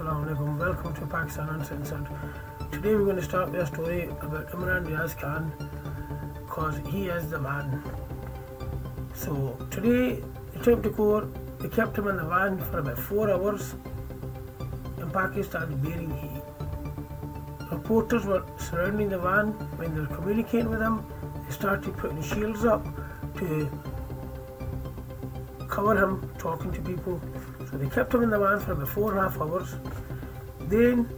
Assalamu alaikum. Welcome to Pakistan Uncensored. Today we're going to start with a story about Imran Riaz Khan because he is the man. So today they took him to court. They kept him in the van for about 4 hours in Pakistan bearing heat. Reporters were surrounding the van when they were communicating with him. They started putting shields up to cover him talking to people. So they kept him in the van for about 4.5 hours. Then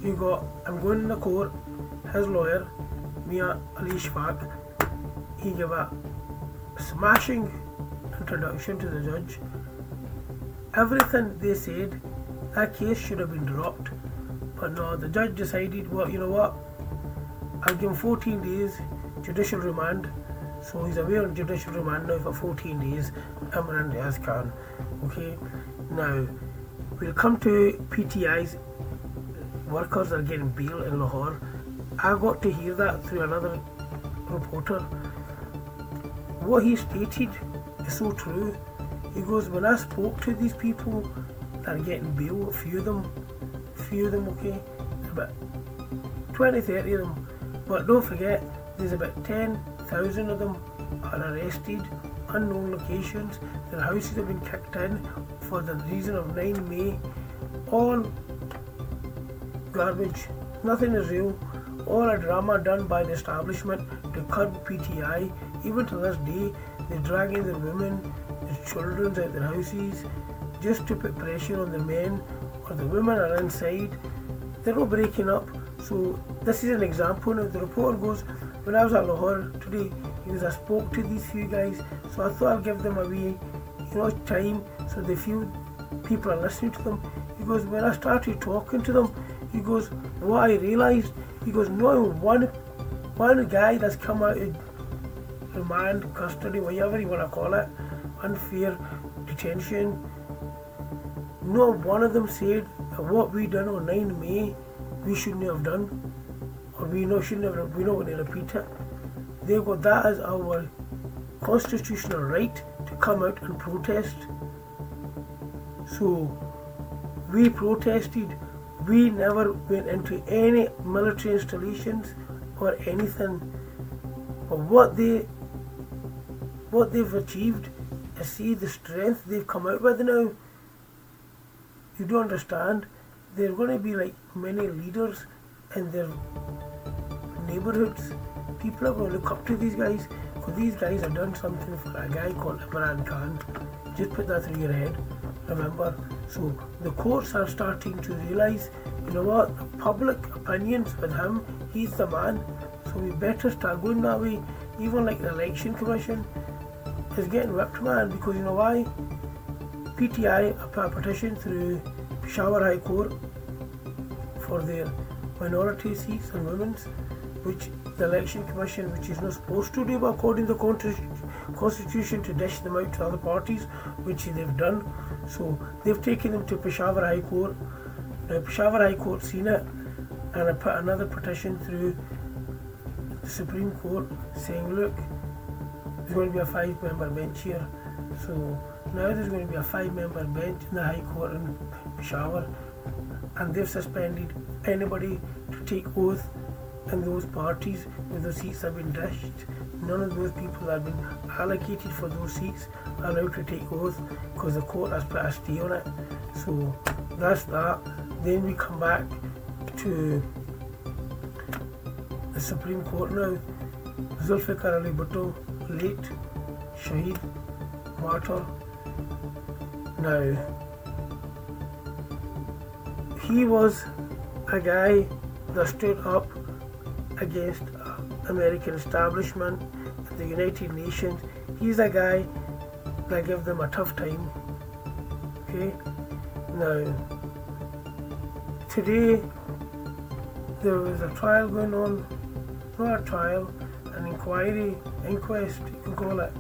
you got, I'm going in the court, his lawyer, Mia Ali Shfaq, he gave a smashing introduction to the judge. Everything they said, that case should have been dropped. But no, the judge decided, well, you know what, I'll give him 14 days judicial remand. So he's away on judicial remand now for 14 days, Imran Riaz Khan. Okay, now we'll come to PTI's workers are getting bail in Lahore. I got to hear that through another reporter. What he stated is so true. He goes, when I spoke to these people that are getting bail, a few of them, okay, about 20, 30 of them, but don't forget, there's about 10,000 of them are arrested, unknown locations, their houses have been kicked in for the reason of 9 May, all garbage, nothing is real, all a drama done by the establishment to curb PTI. Even to this day, they're dragging their women, their children out their houses just to put pressure on the men, or the women are inside, they're not breaking up. So this is an example. Now the reporter goes, when I was at Lahore today, he goes, I spoke to these few guys, so I thought I'd give them a wee, time, so the few people are listening to them. He goes, when I started talking to them, he goes, what I realised, he goes, no one guy that's come out of remand, custody, whatever you want to call it, unfair detention, no one of them said that what we done on 9 May we shouldn't have done, or we're not going to repeat it. They go, that is our constitutional right to come out and protest. So we protested. We never went into any military installations or anything. But what they've achieved is, see the strength they've come out with now. You don't understand. They're going to be like many leaders in their neighbourhoods. People are going to look up to these guys, because these guys have done something for a guy called Imran Khan. Just put that through your head, remember. So the courts are starting to realise, you know what, the public opinions with him, he's the man. So we better start going that way. Even like the election commission is getting whipped, man, because you know why? PTI put a petition through Peshawar High Court for their minority seats and women's, which the election commission, which is not supposed to do according to the constitution, to dish them out to other parties, which they've done. So they've taken them to Peshawar High Court. Now Peshawar High Court seen it, and I put another petition through the Supreme Court saying, look, there's going to be a 5-member bench here. So now there's going to be a 5-member bench in the High Court in Peshawar, and they've suspended anybody to take oath in those parties where the seats have been dished. None of those people that have been allocated for those seats are allowed to take oath, because the court has put a stay on it. So that's that. Then we come back to the Supreme Court now. Zufiqar Ali Bhutto, late Shaheed, martyr. Now, he was a guy that stood up against American establishment, the United Nations. He's a guy that gave them a tough time. Okay? Now, today there was a trial going on, not a trial, an inquest, you can call it,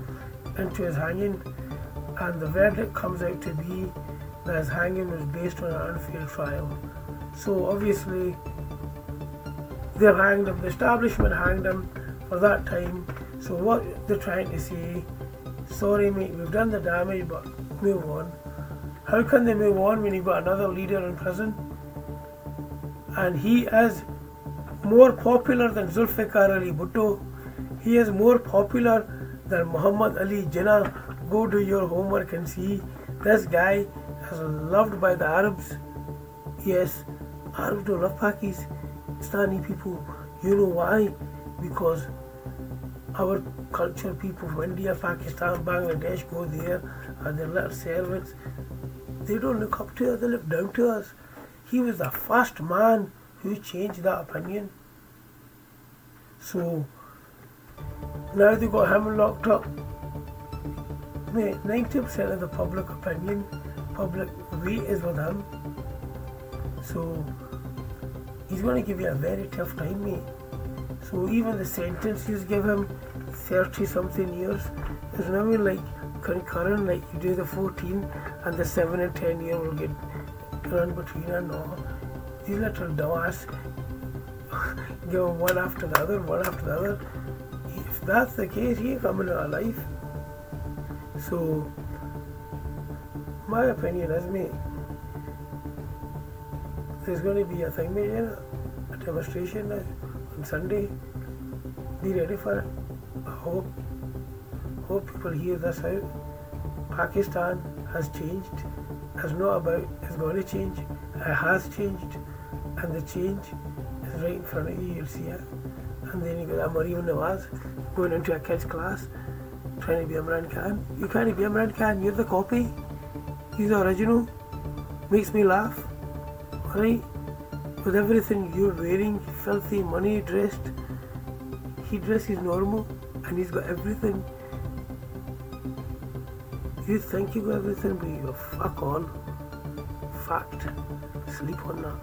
into his hanging, and the verdict comes out to be that his hanging was based on an unfair trial. So obviously they've hanged him, the establishment hanged him for that time. So what they're trying to say, sorry mate, we've done the damage, but move on. How can they move on when you've got another leader in prison? and he is more popular than Zulfiqar Ali Bhutto. He is more popular than Muhammad Ali Jinnah. Go do your homework and see. This guy is loved by the Arabs. Yes, Arabs don't love Pakistani people. You know why? Because our culture, people from India, Pakistan, Bangladesh go there and they're little servants. They don't look up to us, they look down to us. He was the first man who changed that opinion. So now they got him locked up. Mate, 90% of the public opinion, public weight is with him. So he's going to give you a very tough time, mate. So even the sentences give him 30 something years. It's never like concurrent, like you do the 14 and the 7 and 10 year will get run between, and no. These little dumbass give him one after the other, one after the other. If that's the case, he ain't coming to our life. So my opinion is, mate, there's going to be a thing, mate, you know, a demonstration on Sunday. Be ready for it. I hope people hear this out. Pakistan has changed. It's not about it's going to change. It has changed, and the change is right in front of you. You'll see it. And then you got that Mariam Nawaz going into a kid's class trying to be Imran Khan. You can't be Imran Khan. You're the copy. He's the original. Makes me laugh. Alright? With everything you're wearing, filthy, money dressed, he dresses normal and he's got everything. You think you got everything, but you go fuck on. Fact. Sleep on that.